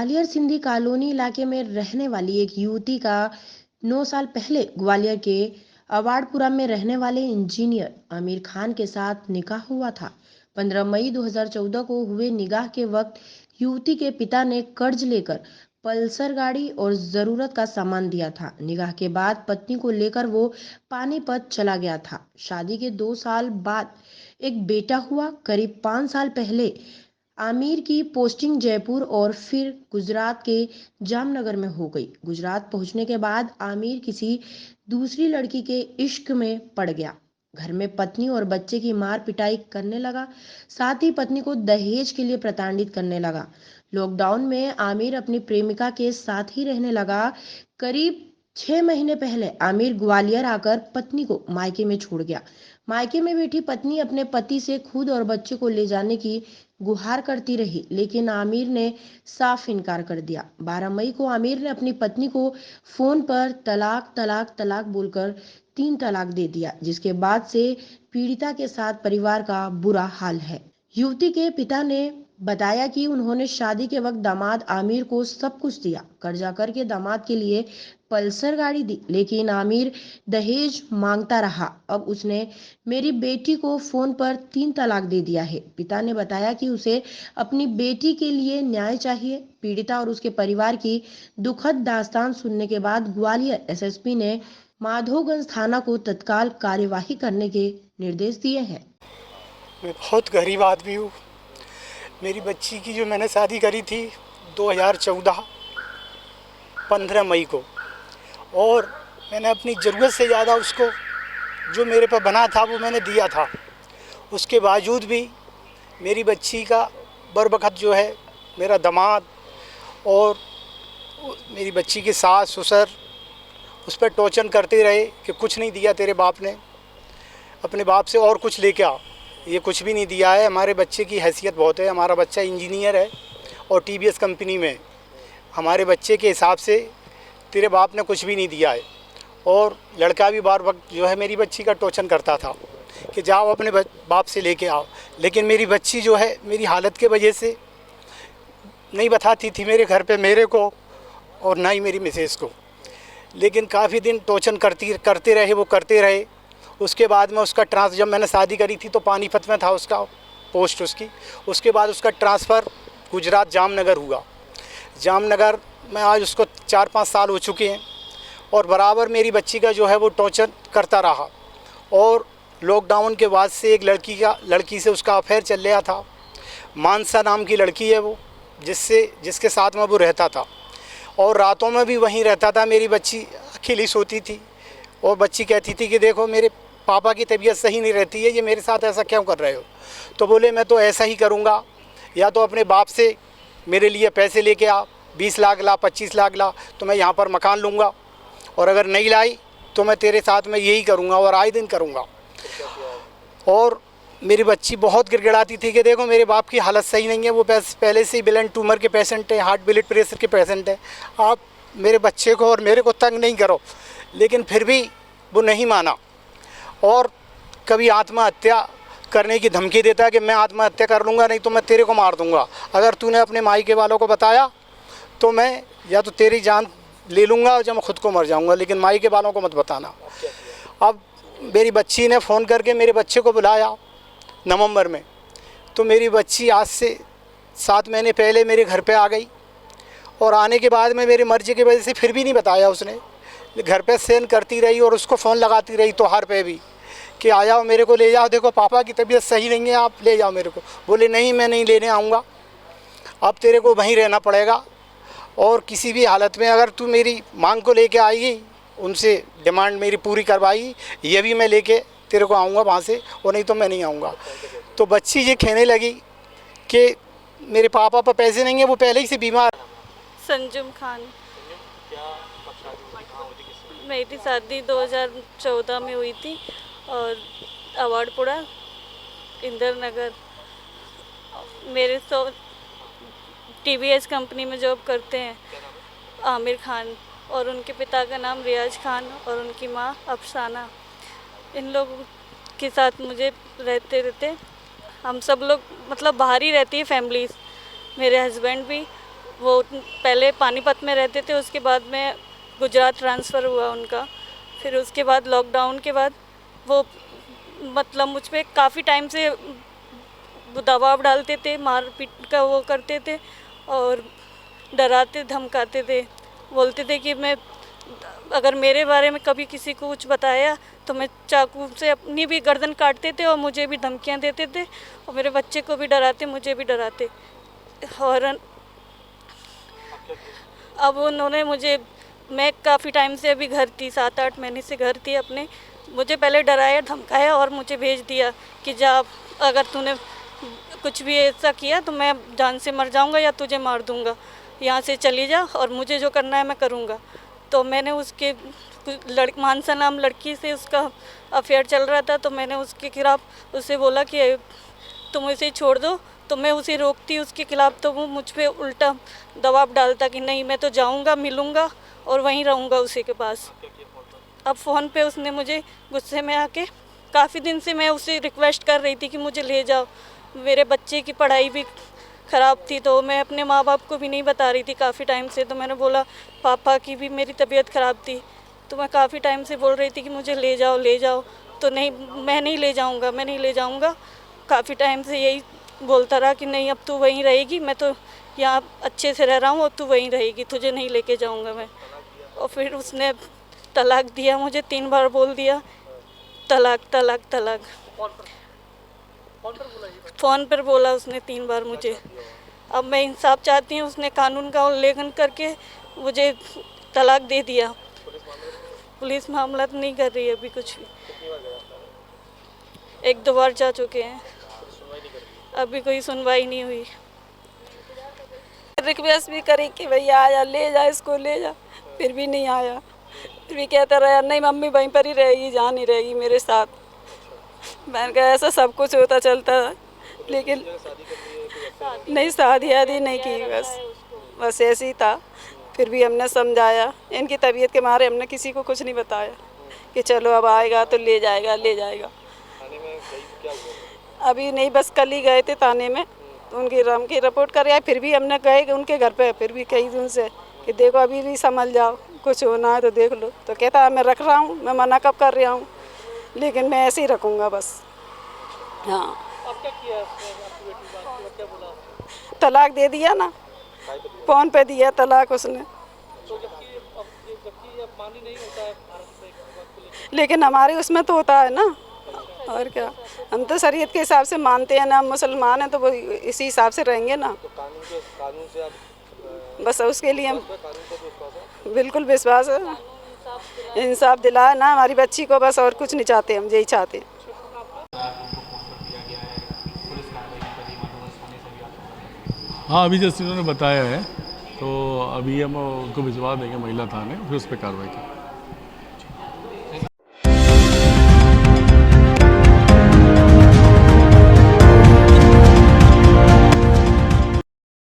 Gwalior Sindhi colony इलाके में रहने वाली एक युवती का 9 साल पहले ग्वालियर के अवाड़पुरा में रहने वाले इंजीनियर आमिर खान के साथ निकाह हुआ था। 15 मई 2014 को हुए निकाह के वक्त युवती के पिता ने कर्ज लेकर पल्सर गाड़ी और जरूरत का सामान दिया था। निकाह के बाद पत्नी को लेकर वो पानीपत चला गया था। शादी के 2 साल बाद एक बेटा हुआ। करीब 5 साल पहले आमिर की पोस्टिंग जयपुर और फिर गुजरात के जामनगर में हो गई। गुजरात पहुंचने के बाद आमिर किसी दूसरी लड़की के इश्क में पड़ गया। घर में पत्नी और बच्चे की मार पिटाई करने लगा। साथ ही पत्नी को दहेज के लिए प्रताड़ित करने लगा। लॉकडाउन में आमिर अपनी प्रेमिका के साथ ही रहने लगा। करीब 6 महीने पहले आमिर ग्वालियर आकर पत्नी को मायके में छोड़ गया। मायके में बैठी पत्नी अपने पति से खुद और बच्चे को ले जाने की गुहार करती रही, लेकिन आमिर ने साफ इनकार कर दिया। 12 मई को आमिर ने अपनी पत्नी को फोन पर तलाक तलाक तलाक बोलकर 3 तलाक दे दिया, जिसके बाद से पीड़िता के साथ परिवार का बुरा हाल है। युवती के पिता ने बताया कि उन्होंने शादी के वक्त दामाद आमिर को सब कुछ दिया, कर्जा करके दामाद के लिए पल्सर गाड़ी दी, लेकिन आमिर दहेज मांगता रहा। अब उसने मेरी बेटी को फोन पर 3 तलाक दे दिया है। पिता ने बताया कि उसे अपनी बेटी के लिए न्याय चाहिए। पीड़िता और उसके परिवार की दुखद दास्तान सुनने के बाद ग्वालियर एसएसपी ने माधोगंज थाना को तत्काल कार्यवाही करने के निर्देश दिए हैं। मैं बहुत गरीब आदमी हूँ। मेरी बच्ची की जो मैंने शादी करी थी 2014 15 मई को, और मैंने अपनी ज़रूरत से ज़्यादा उसको जो मेरे पर बना था वो मैंने दिया था। उसके बावजूद भी मेरी बच्ची का बरबखत जो है मेरा दामाद और मेरी बच्ची की सास ससुर उस पर टोचन करते रहे कि कुछ नहीं दिया तेरे बाप ने, अपने बाप से और कुछ लेके आ। ये कुछ भी नहीं दिया है। हमारे बच्चे की हैसियत बहुत है। हमारा बच्चा इंजीनियर है और टीवीएस कंपनी में। हमारे बच्चे के हिसाब से तेरे बाप ने कुछ भी नहीं दिया है। और लड़का भी बार वक्त जो है मेरी बच्ची का टोचन करता था कि जाओ अपने बाप से लेके आओ, लेकिन मेरी बच्ची जो है मेरी हालत के वजह से नहीं बताती थी मेरे घर पे मेरे को और ना ही मेरी मिसेज़ को। लेकिन काफ़ी दिन टोचन करते रहे, वो करते रहे। उसके बाद में उसका जब मैंने शादी करी थी तो पानीपत में था उसका पोस्ट उसकी। उसके बाद उसका ट्रांसफ़र गुजरात जामनगर हुआ। जामनगर में आज उसको 4-5 साल हो चुके हैं और बराबर मेरी बच्ची का जो है वो टॉर्चर करता रहा। और लॉकडाउन के बाद से एक लड़की से उसका अफेयर चल रहा था। मानसा नाम की लड़की है वो, जिसके साथ में वो रहता था और रातों में भी वहीं रहता था। मेरी बच्ची अकेली सोती थी और बच्ची कहती थी कि देखो मेरे पापा की तबीयत सही नहीं रहती है, ये मेरे साथ ऐसा क्यों कर रहे हो। तो बोले मैं तो ऐसा ही करूँगा, या तो अपने बाप से मेरे लिए पैसे लेके आ, 20 लाख ला 25 लाख ला, तो मैं यहाँ पर मकान लूँगा, और अगर नहीं लाई तो मैं तेरे साथ में यही करूँगा और आए दिन करूँगा। और मेरी बच्ची बहुत गिड़गिड़ाती थी कि देखो मेरे बाप की हालत सही नहीं है, वो पहले से ही ब्रेन ट्यूमर के पेशेंट है, हार्ट ब्लड प्रेशर के पेशेंट है, आप मेरे बच्चे को और मेरे को तंग नहीं करो। लेकिन फिर भी वो नहीं माना और कभी आत्महत्या करने की धमकी देता है कि मैं आत्महत्या कर लूँगा, नहीं तो मैं तेरे को मार दूँगा। अगर तूने अपने मायके वालों को बताया तो मैं या तो तेरी जान ले लूँगा और जब मैं खुद को मर जाऊँगा, लेकिन मायके वालों को मत बताना। अब मेरी बच्ची ने फ़ोन करके मेरे बच्चे को बुलाया नवंबर में, तो मेरी बच्ची आज से 7 महीने पहले मेरे घर पे आ गई। और आने के बाद में मेरी मर्ज़ी की वजह से फिर भी नहीं बताया उसने, घर पे सेंड करती रही और उसको फ़ोन लगाती रही त्योहार पे भी कि आ जाओ मेरे को ले जाओ, देखो पापा की तबीयत सही नहीं है, आप ले जाओ मेरे को। बोले नहीं मैं नहीं लेने आऊँगा, अब तेरे को वहीं रहना पड़ेगा और किसी भी हालत में अगर तू मेरी मांग को लेके आएगी, उनसे डिमांड मेरी पूरी करवाई, ये भी मैं लेके तेरे को आऊँगा वहाँ से, और नहीं तो मैं नहीं आऊँगा। तो बच्ची ये कहने लगी कि मेरे पापा पर पैसे नहीं है, वो पहले ही से बीमार। संजुम खान। मेरी शादी 2014 में हुई थी और अवाड़पुरा इंदर नगर। मेरे तो टीवीएस कंपनी में जॉब करते हैं आमिर खान, और उनके पिता का नाम रियाज खान और उनकी माँ अफसाना। इन लोगों के साथ मुझे रहते हम सब लोग मतलब बाहर ही रहती है फैमिलीज। मेरे हस्बैंड भी वो पहले पानीपत में रहते थे, उसके बाद में गुजरात ट्रांसफ़र हुआ उनका। फिर उसके बाद लॉकडाउन के बाद वो मतलब मुझ पे काफ़ी टाइम से वो दबाव डालते थे, मारपीट का वो करते थे और डराते धमकाते थे। बोलते थे कि मैं अगर मेरे बारे में कभी किसी को कुछ बताया तो मैं चाकू से अपनी भी गर्दन काटते थे और मुझे भी धमकियां देते थे और मेरे बच्चे को भी डराते, मुझे भी डराते। और अब उन्होंने मुझे, मैं काफ़ी टाइम से अभी घर थी, 7-8 महीने से घर थी अपने, मुझे पहले डराया धमकाया और मुझे भेज दिया कि जा, अगर तूने कुछ भी ऐसा किया तो मैं जान से मर जाऊंगा या तुझे मार दूंगा, यहाँ से चली जा और मुझे जो करना है मैं करूंगा। तो मैंने उसके मानसा नाम लड़की से उसका अफेयर चल रहा था, तो मैंने उसके खिलाफ उससे बोला कि तुम इसे छोड़ दो, तो मैं उसे रोकती उसके खिलाफ, तो वो मुझ पे उल्टा दबाव डालता कि नहीं मैं तो जाऊंगा, मिलूंगा और वहीं रहूंगा उसी के पास। अब फ़ोन पे उसने मुझे गुस्से में आके, काफ़ी दिन से मैं उसे रिक्वेस्ट कर रही थी कि मुझे ले जाओ, मेरे बच्चे की पढ़ाई भी ख़राब थी, तो मैं अपने माँ बाप को भी नहीं बता रही थी काफ़ी टाइम से। तो मैंने बोला पापा की भी मेरी तबीयत ख़राब थी, तो मैं काफ़ी टाइम से बोल रही थी कि मुझे ले जाओ ले जाओ, तो नहीं मैं नहीं ले जाऊँगा, मैं नहीं ले जाऊँगा। काफ़ी टाइम से यही बोलता रहा कि नहीं अब तू वहीं रहेगी, मैं तो यहाँ अच्छे से रह रहा हूँ और तू वहीं रहेगी, तुझे नहीं लेके जाऊँगा मैं। और फिर उसने तलाक दिया, मुझे 3 बार बोल दिया तलाक तलाक तलाक। फ़ोन पर बोला उसने 3 बार मुझे। अब मैं इंसाफ चाहती हूँ, उसने कानून का उल्लंघन करके मुझे तलाक दे दिया। पुलिस मामला तो नहीं कर रही है अभी कुछ भी, 1-2 बार जा चुके हैं, अभी कोई सुनवाई नहीं हुई। रिक्वेस्ट भी करी कि भैया आया ले जा, इसको ले जा, फिर भी नहीं आया। फिर भी कहता रहा नहीं मम्मी वहीं पर ही रहेगी, जहाँ नहीं रहेगी मेरे साथ। मैंने कहा ऐसा सब कुछ होता चलता, लेकिन नहीं शादी आदि नहीं की, बस ऐसे ही था। फिर भी हमने समझाया, इनकी तबीयत के मारे हमने किसी को कुछ नहीं बताया कि चलो अब आएगा तो ले जाएगा ले जाएगा। अभी नहीं, बस कल ही गए थे थाने में, उनकी रिपोर्ट कर आए। फिर भी हमने गए उनके घर पे, फिर भी कई दिन से कि देखो अभी भी संभल जाओ, कुछ होना है तो देख लो। तो कहता है मैं रख रहा हूँ, मैं मना कब कर रहा हूँ, लेकिन मैं ऐसे ही रखूँगा बस। हाँ, अब क्या किया आपकी बेटी बात क्या बोला? तलाक दे दिया ना, फ़ोन पे दिया तलाक उसने। तो जबकि अब मान्य नहीं होता है भारत में इस बात को लेकर। लेकिन हमारे उसमें तो होता है ना, और क्या, हम तो शरीयत के हिसाब से मानते हैं ना, हम मुसलमान हैं तो वो इसी हिसाब से रहेंगे ना। तो कानून से आप बस उसके लिए हम कानून पर विश्वास है? बिल्कुल विश्वास है, इंसाफ दिलाए ना हमारी बच्ची को, बस और कुछ नहीं चाहते, हम यही चाहते हैं। हाँ, अभी जैसे इन्होंने बताया है तो अभी हम उनको भिजवा देंगे महिला थाने, फिर उस पर कार्रवाई करेंगे।